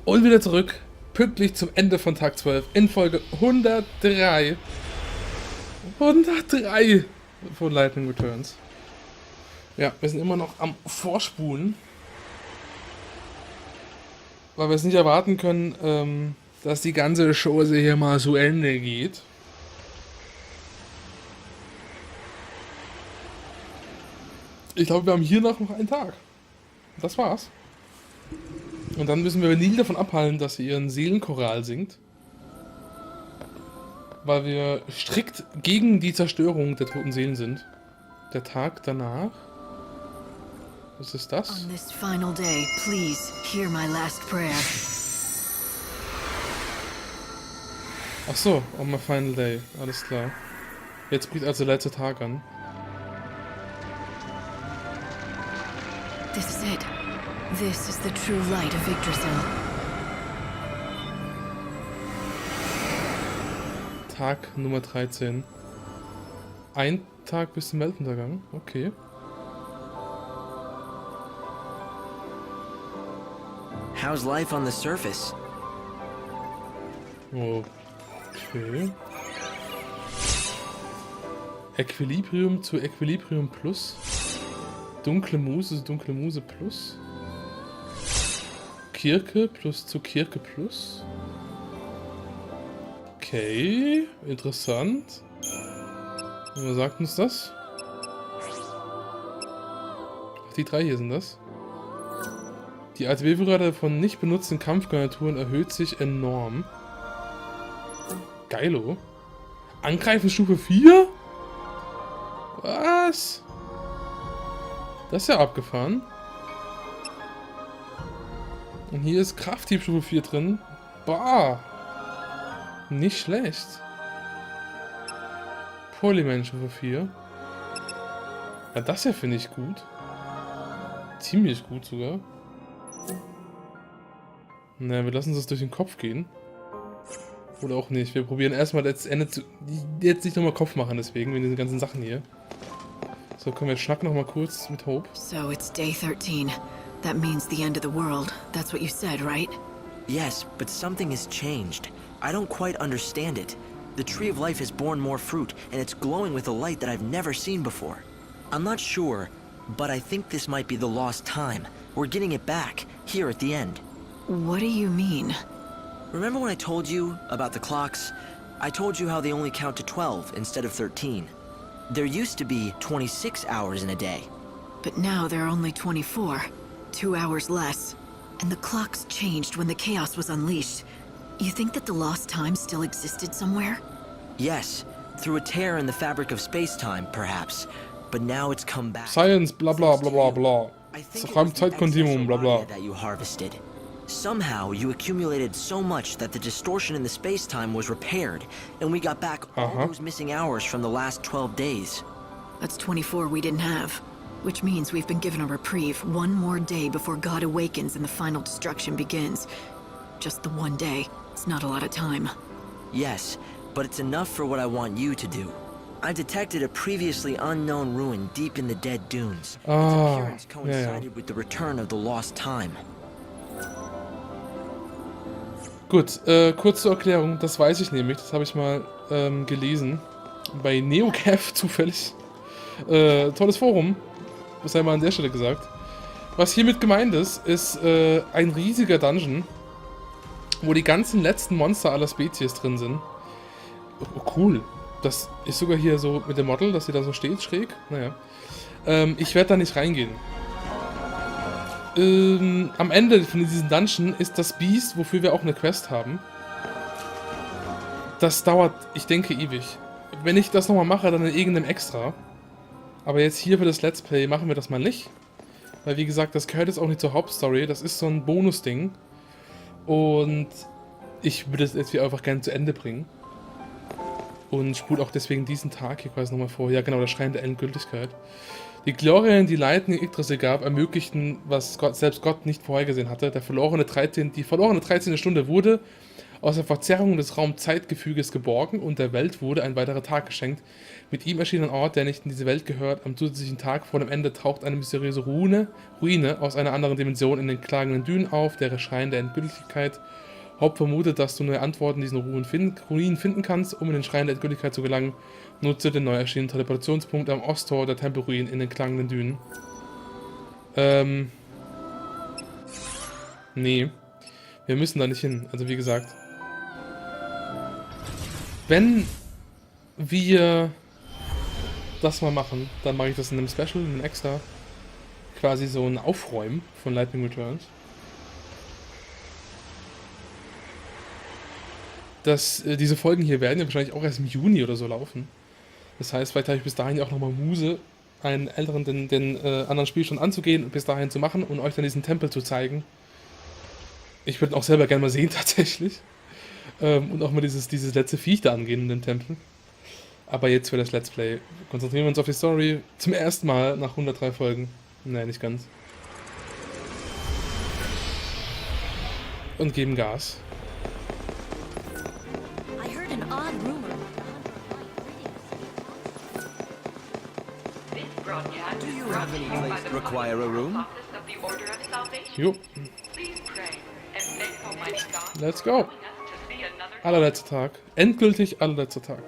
Und wieder zurück, pünktlich zum Ende von Tag 12 in Folge 103. 103 von Lightning Returns. Ja, wir sind immer noch am Vorspulen. Weil wir es nicht erwarten können, dass die ganze Chose hier mal zu Ende geht. Ich glaube, wir haben hier noch einen Tag. Das war's. Und dann müssen wir Neil davon abhalten, dass sie ihren Seelenchoral singt. Weil wir strikt gegen die Zerstörung der toten Seelen sind. Der Tag danach. Was ist das? On this final day, please hear my last prayer. Ach so, on my final day. Alles klar. Jetzt bricht also der letzte Tag an. This is it. This is the true light of Yggdrasil. Tag Nummer 13. Ein Tag bis zum Weltuntergang. Okay. How's life on the surface? Okay. Equilibrium zu Equilibrium plus. Dunkle Muse zu Dunkle Muse plus. Kirke plus zu Kirke plus. Okay, interessant. Und was sagt uns das? Ach, die drei hier sind das. Die ATW-Rate von nicht benutzten Kampfgarnituren erhöht sich enorm. Geilo. Angreifen Stufe 4? Was? Das ist ja abgefahren. Und hier ist Krafthieb Stufe 4 drin. Bah. Nicht schlecht. Polyman Stufe 4. Ja, das hier finde ich gut. Ziemlich gut sogar. Na, wir lassen uns das durch den Kopf gehen. Oder auch nicht. Wir probieren erstmal jetzt nicht nochmal Kopf machen, deswegen, wegen diesen ganzen Sachen hier. So, können wir schnacken nochmal kurz mit Hope. So it's day 13. That means the end of the world. That's what you said, right? Yes, but something has changed. I don't quite understand it. The Tree of Life has borne more fruit, and it's glowing with a light that I've never seen before. I'm not sure, but I think this might be the lost time. We're getting it back, here at the end. What do you mean? Remember when I told you about the clocks? I told you how they only count to 12 instead of 13. There used to be 26 hours in a day. But now there are only 24. 2 hours less. And the clocks changed when the chaos was unleashed. You think that the lost time still existed somewhere? Yes, through a tear in the fabric of space-time, perhaps. But now it's come back. Science, bla bla bla bla bla. I think Das it was the Raumzeitkontinuum, bla bla. that you harvested. Somehow you accumulated so much that the distortion in the space-time was repaired, and we got back all those missing hours from the last 12 days. That's 24 we didn't have. Which means we've been given a reprieve, one more day before God awakens and the final destruction begins. Just the one day. It's not a lot of time. Yes, but it's enough for what I want you to do. I detected a previously unknown ruin deep in the dead dunes. Its appearance coincided with the return of the lost time. Gut, kurz zur Erklärung, das weiß ich nämlich, das habe ich mal gelesen. Bei NeoCaf zufällig. Tolles Forum, das sei mal an der Stelle gesagt. Was hiermit gemeint ist, ist ein riesiger Dungeon, wo die ganzen letzten Monster aller Spezies drin sind. Oh, cool. Das ist sogar hier so mit dem Model, dass sie da so steht, schräg. Naja. Ich werde da nicht reingehen. Am Ende von diesem Dungeon ist das Biest, wofür wir auch eine Quest haben. Das dauert, ich denke, ewig. Wenn ich das nochmal mache, dann in irgendeinem Extra. Aber jetzt hier für das Let's Play machen wir das mal nicht. Weil wie gesagt, das gehört jetzt auch nicht zur Hauptstory. Das ist so ein Bonus-Ding. Und ich würde es jetzt hier einfach gerne zu Ende bringen. Und spule auch deswegen diesen Tag hier quasi nochmal vor. Ja genau, der Schrein der Endgültigkeit. Die Glorien, die Lightning Yggdrasil gab, ermöglichten, was selbst Gott nicht vorhergesehen hatte. Die verlorene 13. Stunde wurde Aus der Verzerrung des Raum-Zeitgefüges geborgen und der Welt wurde ein weiterer Tag geschenkt. Mit ihm erschien ein Ort, der nicht in diese Welt gehört. Am zusätzlichen Tag vor dem Ende taucht eine mysteriöse Ruine aus einer anderen Dimension in den klagenden Dünen auf, der Schrein der Endgültigkeit. Haupt vermutet, dass du neue Antworten in diesen Ruinen finden kannst, um in den Schrein der Endgültigkeit zu gelangen. Nutze den neu erschienenen Teleportationspunkt am Osttor der Tempelruinen in den klagenden Dünen. Nee. Wir müssen da nicht hin. Also wie gesagt. Wenn wir das mal machen, dann mache ich das in einem Special, in einem extra. Quasi so ein Aufräumen von Lightning Returns. Diese Folgen hier werden ja wahrscheinlich auch erst im Juni oder so laufen. Das heißt, vielleicht habe ich bis dahin ja auch nochmal Muse, einen älteren, den anderen Spielstand anzugehen und bis dahin zu machen und euch dann diesen Tempel zu zeigen. Ich würde ihn auch selber gerne mal sehen, tatsächlich. Und auch mal dieses letzte Viech da angehen in dem Tempel. Aber jetzt für das Let's Play konzentrieren wir uns auf die Story zum ersten Mal nach 103 Folgen. Nein, nicht ganz. Und geben Gas. I heard an odd rumor. Do you have any place require a room? Jo. Let's go. Allerletzter Tag. Endgültig allerletzter Tag.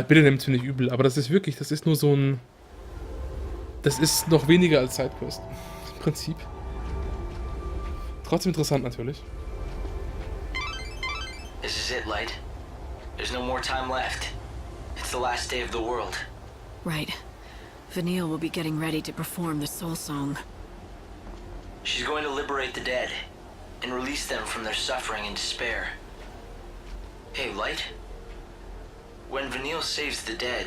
Bitte nehmt es mir nicht übel, aber das ist wirklich, das ist nur so ein... Das ist noch weniger als Sidequest. Im Prinzip. Trotzdem interessant natürlich. This is it, Light. There's no more time left. It's the last day of the world. Right. Vanille will be getting ready to perform the soul song. She's going to liberate the dead and release them from their suffering and despair. Hey, Light. When Vanille saves the dead,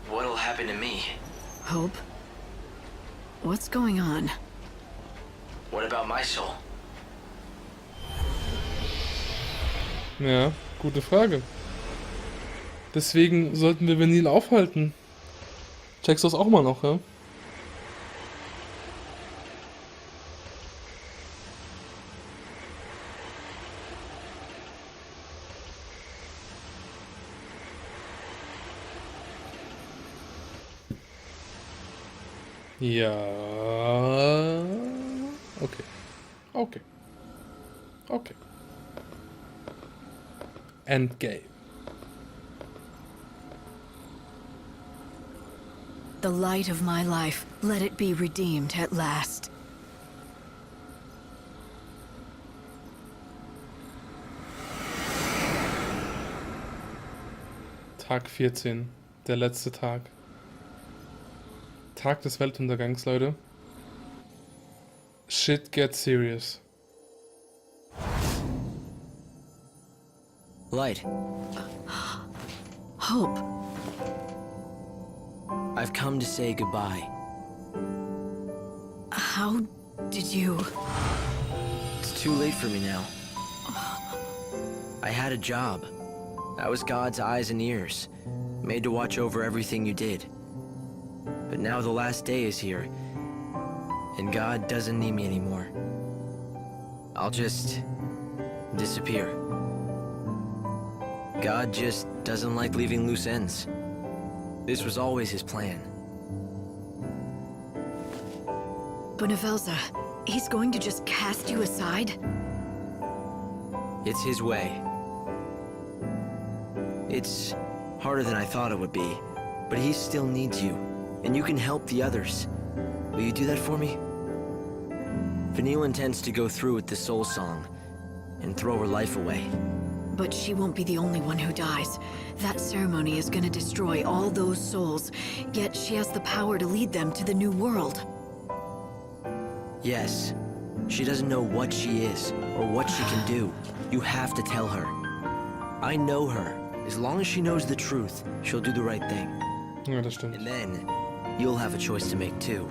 what'll happen to me? Hope? What's going on? What about my soul? Ja, gute Frage. Deswegen sollten wir Vanille aufhalten. Checkst du das auch mal noch, ja? Ja. Okay. Okay. Okay. Endgame. The light of my life, let it be redeemed at last. Tag 14. Der letzte Tag. Tag des Weltuntergangs, Leute. Shit gets serious. Light, Hope. I've come to say goodbye. How did you... It's too late for me now. I had a job. I was God's eyes and ears, made to watch over everything you did. But now the last day is here, and God doesn't need me anymore. I'll just disappear. God just doesn't like leaving loose ends. This was always his plan. Bonavelza, he's going to just cast you aside? It's his way. It's harder than I thought it would be, but he still needs you, and you can help the others. Will you do that for me? Vanille intends to go through with the soul song and throw her life away. But she won't be the only one who dies. That ceremony is gonna destroy all those souls, yet she has the power to lead them to the new world. Yes. She doesn't know what she is or what she can do. You have to tell her. I know her. As long as she knows the truth, she'll do the right thing. Ja, das stimmt. And then, you'll have a choice to make too.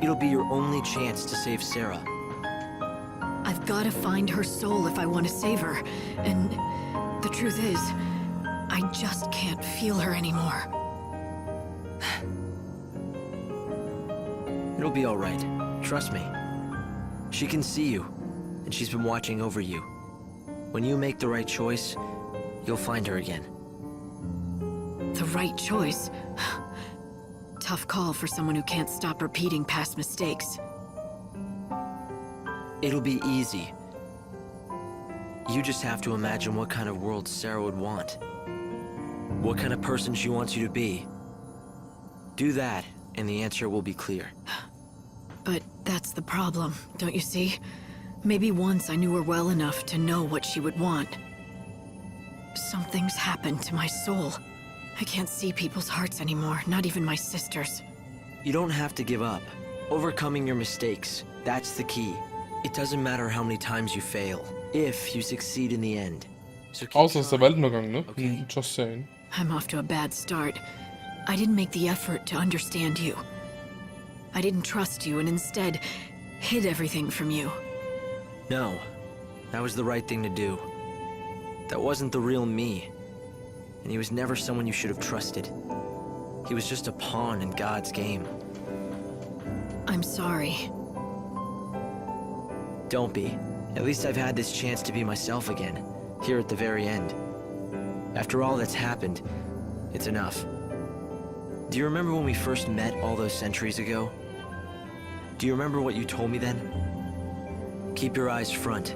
It'll be your only chance to save Sarah. I've gotta find her soul if I want to save her. And the truth is, I just can't feel her anymore. It'll be all right. Trust me. She can see you, and she's been watching over you. When you make the right choice, you'll find her again. The right choice? Tough call for someone who can't stop repeating past mistakes. It'll be easy. You just have to imagine what kind of world Sarah would want. What kind of person she wants you to be. Do that, and the answer will be clear. But that's the problem, don't you see? Maybe once I knew her well enough to know what she would want. Something's happened to my soul. I can't see people's hearts anymore, not even my sister's. You don't have to give up. Overcoming your mistakes, that's the key. It doesn't matter how many times you fail, if you succeed in the end. So keep Außer ist der trying. Weltuntergang, ne? Okay. Just saying. I'm off to a bad start. I didn't make the effort to understand you. I didn't trust you and instead hid everything from you. No, that was the right thing to do. That wasn't the real me. And he was never someone you should have trusted. He was just a pawn in God's game. I'm sorry. Don't be. At least I've had this chance to be myself again, here at the very end. After all that's happened, it's enough. Do you remember when we first met all those centuries ago? Do you remember what you told me then? Keep your eyes front.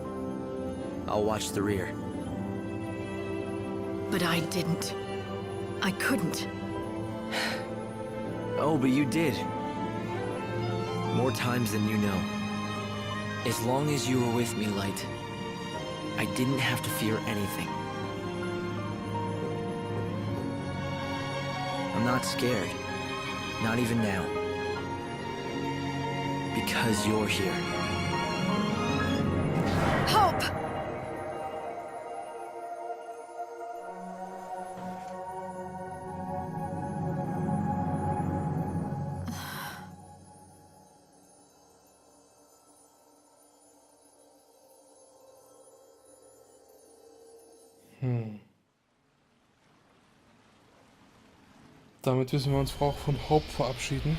I'll watch the rear. But I didn't. I couldn't. Oh, but you did. More times than you know. As long as you were with me, Light, I didn't have to fear anything. I'm not scared. Not even now. Because you're here. Hope! Damit müssen wir uns auch von Hope verabschieden.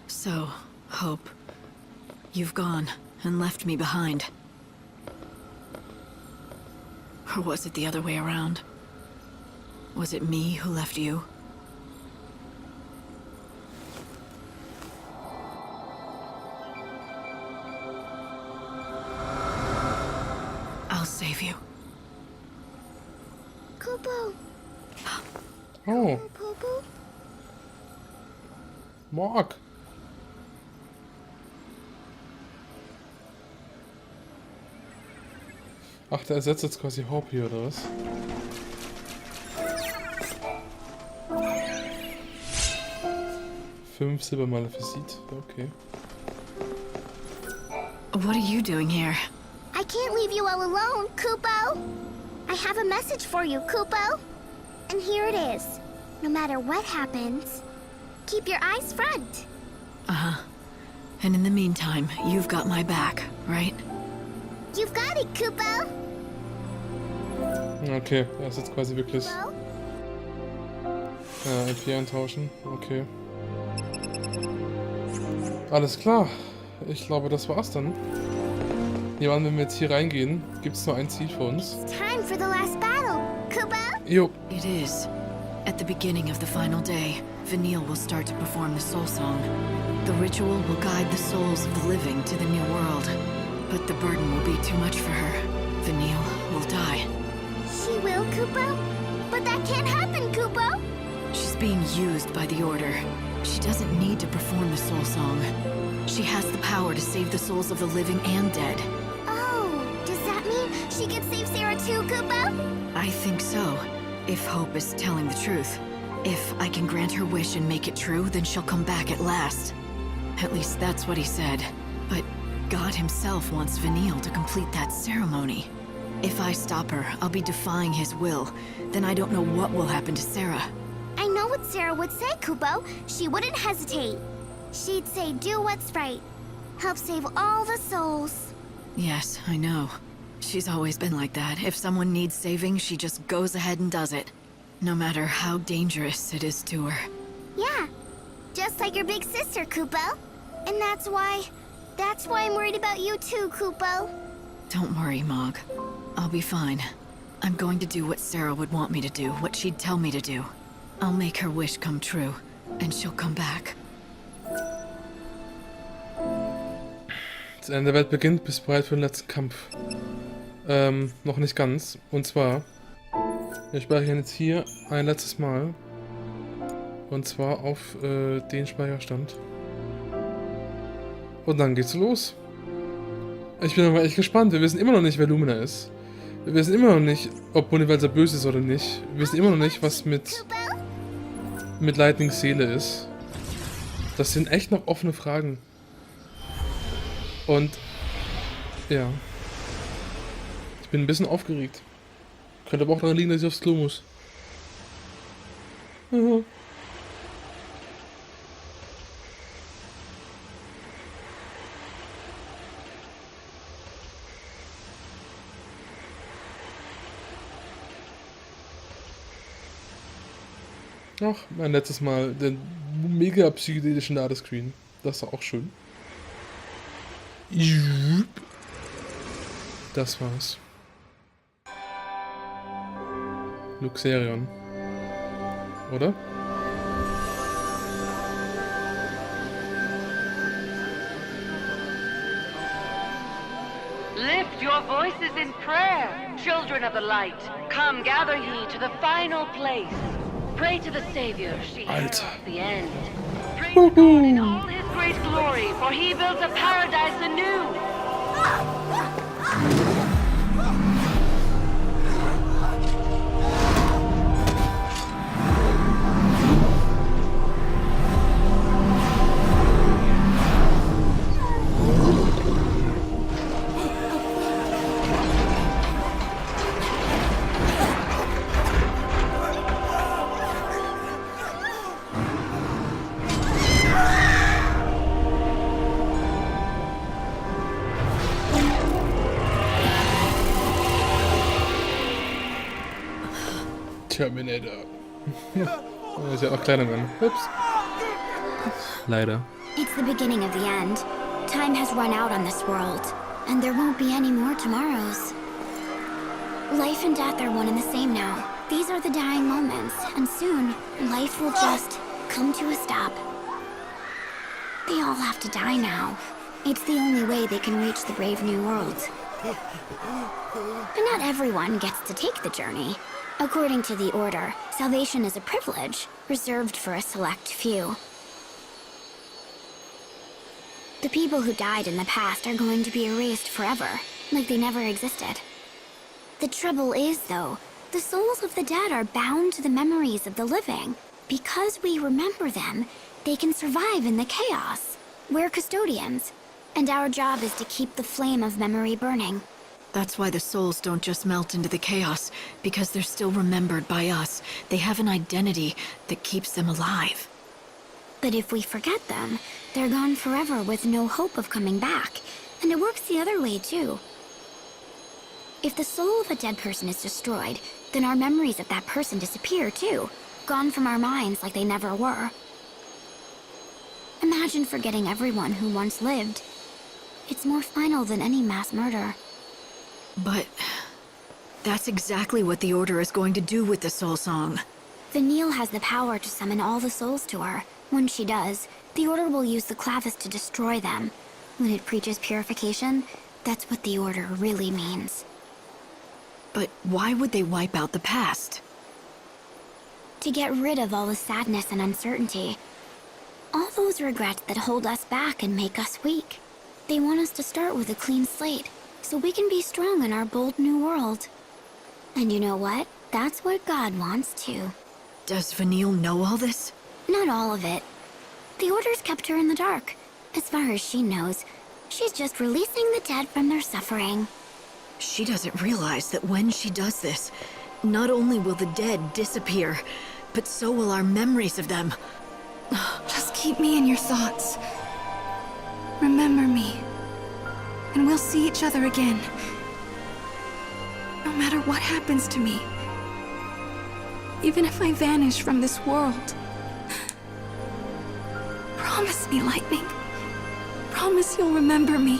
So, Hope, you've gone and left me behind. Or was it the other way around? Was it me who left you? I'll save you. Kupo. Oh, Popo. Mark. Ach, der ersetzt jetzt quasi Hope hier, oder was? Fünf Silbermalefisit, okay. What are you doing here? I can't leave you all alone, Kupo. I have a message for you, Kupo. And here it is. No matter what happens, keep your eyes front. Uh-huh. And in the meantime, you've got my back, right? You've got it, Kupo. Okay, er ist jetzt quasi wirklich... Kupo? Ja, IP eintauschen, okay. Alles klar. Ich glaube, das war's dann. Ja, wenn wir jetzt hier reingehen, gibt es nur ein Ziel für uns. It's time for the last battle, Kupo. Jo. It is. At the beginning of the final day, Vanille will start to perform the soul song. The ritual will guide the souls of the living to the new world. But the burden will be too much for her. Vanille will die. She will, Kupo? But that can't happen, Kupo. She's being used by the Order. She doesn't need to perform the soul song. She has the power to save the souls of the living and dead. Oh, does that mean she can save Sarah too, Kupo? I think so. If Hope is telling the truth. If I can grant her wish and make it true, then she'll come back at last. At least that's what he said. But God himself wants Vanille to complete that ceremony. If I stop her, I'll be defying his will. Then I don't know what will happen to Sarah. I know what Sarah would say, Kupo. She wouldn't hesitate. She'd say, do what's right. help save all the souls. Yes, I know. She's always been like that. If someone needs saving, she just goes ahead and does it. No matter how dangerous it is to her. Yeah, just like your big sister, Kupo. And that's why I'm worried about you too, Kupo. Don't worry, Mog. I'll be fine. I'm going to do what Sarah would want me to do, what she'd tell me to do. I'll make her wish come true, and she'll come back. Das Ende der Welt beginnt, bist bereit für den letzten Kampf. Noch nicht ganz. Und zwar, wir speichern jetzt hier ein letztes Mal. Und zwar auf den Speicherstand. Und dann geht's los. Ich bin aber echt gespannt. Wir wissen immer noch nicht, wer Lumina ist. Wir wissen immer noch nicht, ob Bonivalser böse ist oder nicht. Wir wissen immer noch nicht, was mit Lightnings Seele ist. Das sind echt noch offene Fragen. Und ja. Ich bin ein bisschen aufgeregt. Könnte aber auch daran liegen, dass ich aufs Klo muss. Ja. Ach, mein letztes Mal den mega psychedelischen Ladescreen. Das war auch schön. Das war's. Luxerion. Oder? Lift your voices in prayer, children of the light. Come, gather ye to the final place. Pray to the Savior, she heralds the end. Pray to God in all his great glory, for he builds a paradise anew. Terminator. Oh, ist ja auch kleiner Mann. Ups. Leider. It's the beginning of the end. Time has run out on this world, and there won't be any more tomorrows. Life and death are one and the same now. These are the dying moments, and soon, life will just come to a stop. They all have to die now. It's the only way they can reach the brave new world. But not everyone gets to take the journey. According to the Order, salvation is a privilege reserved for a select few. The people who died in the past are going to be erased forever, like they never existed. The trouble is, though, the souls of the dead are bound to the memories of the living. Because we remember them, they can survive in the chaos. We're custodians, and our job is to keep the flame of memory burning. That's why the souls don't just melt into the chaos, because they're still remembered by us. They have an identity that keeps them alive. But if we forget them, they're gone forever with no hope of coming back. And it works the other way, too. If the soul of a dead person is destroyed, then our memories of that person disappear, too. Gone from our minds like they never were. Imagine forgetting everyone who once lived. It's more final than any mass murder. But that's exactly what the Order is going to do with the Soul Song. Vanille has the power to summon all the souls to her. When she does, the Order will use the clavis to destroy them. When it preaches purification, that's what the Order really means. But why would they wipe out the past? To get rid of all the sadness and uncertainty. All those regrets that hold us back and make us weak. They want us to start with a clean slate, so we can be strong in our bold new world. And you know what? That's what God wants too. Does Vanille know all this? Not all of it. The Order's kept her in the dark. As far as she knows, she's just releasing the dead from their suffering. She doesn't realize that when she does this, not only will the dead disappear, but so will our memories of them. Just keep me in your thoughts. remember me. And we'll see each other again. No matter what happens to me. Even if I vanish from this world. Promise me, Lightning. Promise you'll remember me.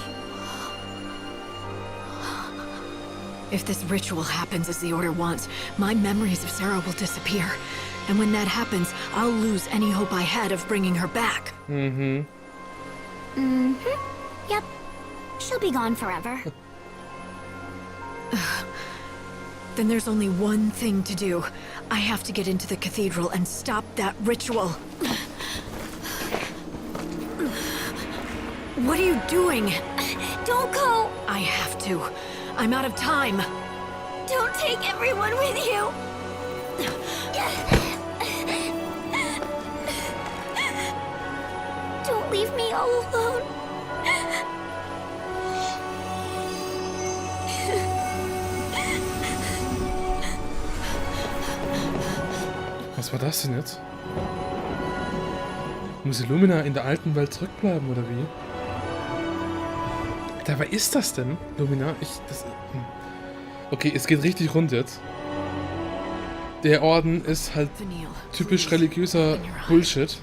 If this ritual happens as the Order wants, my memories of Sarah will disappear. And when that happens, I'll lose any hope I had of bringing her back. Yep. She'll be gone forever. Then there's only one thing to do. I have to get into the cathedral and stop that ritual. What are you doing? Don't go! I have to. I'm out of time. Don't take everyone with you! Don't leave me all alone. Was war das denn jetzt? Muss Illumina in der alten Welt zurückbleiben, oder wie? Alter, wer ist das denn? Lumina? Okay, es geht richtig rund jetzt. Der Orden ist halt typisch religiöser Bullshit.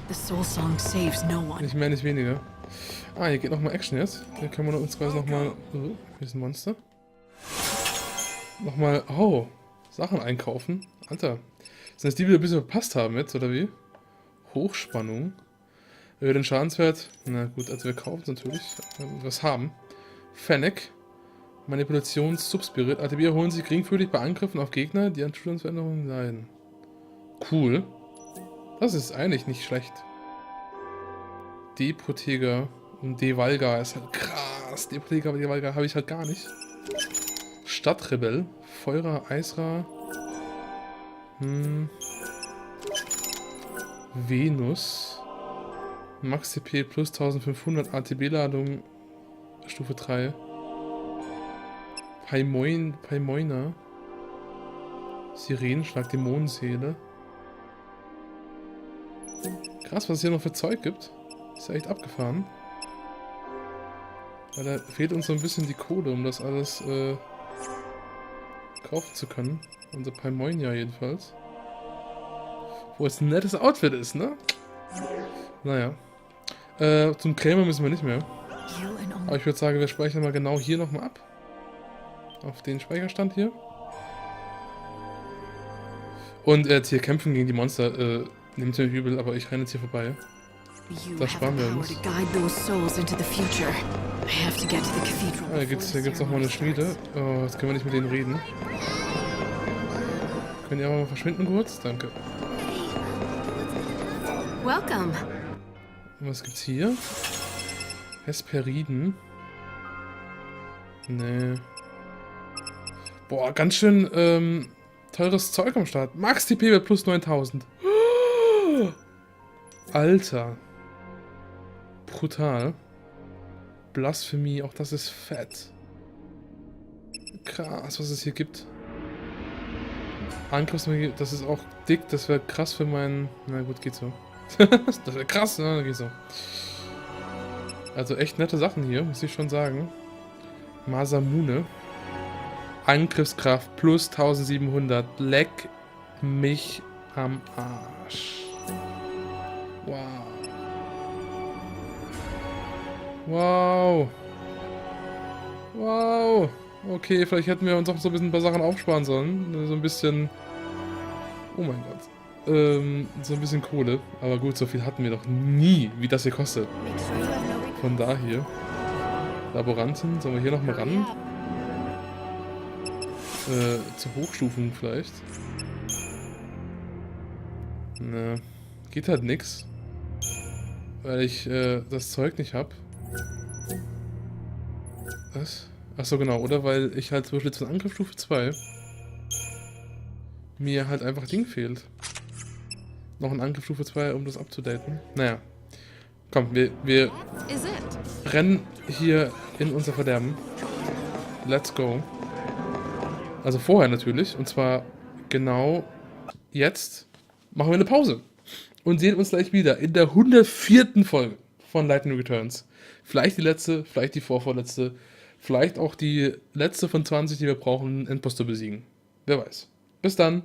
Nicht mehr, nicht weniger. Ah, hier geht nochmal Action jetzt. Hier können wir uns quasi nochmal... hier ist ein Monster. Nochmal... Oh, Sachen einkaufen. Alter. Sind das die, die wir ein bisschen verpasst haben jetzt, oder wie? Hochspannung. Über den Schadenswert. Na gut, also wir kaufen es natürlich. Wenn wir was haben. Fennec. Manipulations Subspirit. ATB holen sich geringfügig bei Angriffen auf Gegner, die an Zustandsveränderungen leiden. Cool. Das ist eigentlich nicht schlecht. Deproteger und Devalga ist halt krass. Deproteger und Devalga habe ich halt gar nicht. Stadtrebell. Feurer, Eisra. Venus. Max CP plus 1500 ATB-Ladung. Stufe 3. Paimoina. Sirenenschlag, Dämonenseele. Krass, was es hier noch für Zeug gibt. Ist ja echt abgefahren. Weil da fehlt uns so ein bisschen die Kohle, um das alles kaufen zu können. Unser Paimoina jedenfalls. Wo es ein nettes Outfit ist, ne? Naja. Zum Krämer müssen wir nicht mehr. Aber ich würde sagen, wir speichern mal genau hier nochmal ab. Auf den Speicherstand hier. Und jetzt hier kämpfen gegen die Monster. Nehmt mir übel, aber ich renne jetzt hier vorbei. Das sparen wir uns. Ah, hier gibt's noch mal eine Schmiede. Oh, jetzt können wir nicht mit denen reden. Können die aber mal verschwinden kurz? Danke. Welcome. Was gibt's hier? Hesperiden. Nee. Boah, ganz schön teures Zeug am Start. Max TP wird plus 9000. Alter. Brutal. Blasphemie, auch das ist fett. Krass, was es hier gibt. Angriffsmagie, das ist auch dick, das wäre krass für meinen... Na gut, geht so. Das wäre krass, ne? Geht so. Also echt nette Sachen hier, muss ich schon sagen. Masamune. Angriffskraft plus 1700. Leck mich am Arsch. Wow. Wow. Wow. Okay, vielleicht hätten wir uns auch so ein bisschen ein paar Sachen aufsparen sollen. So ein bisschen... Oh mein Gott. So ein bisschen Kohle. Aber gut, so viel hatten wir doch nie, wie das hier kostet. Von da hier. Laboranten. Sollen wir hier nochmal ran? Zu Hochstufen vielleicht. Ne. Geht halt nix. Weil ich das Zeug nicht hab. Was? Achso, genau. Oder weil ich halt zum Beispiel zu Angriffsstufe 2 mir halt einfach Ding fehlt. Noch ein Angriffsstufe 2, um das abzudaten. Naja. Komm, wir rennen hier in unser Verderben. Let's go. Also vorher natürlich. Und zwar genau jetzt machen wir eine Pause. Und sehen uns gleich wieder in der 104. Folge von Lightning Returns. Vielleicht die letzte, vielleicht die vorvorletzte, vielleicht auch die letzte von 20, die wir brauchen, um den Endboss zu besiegen. Wer weiß. Bis dann.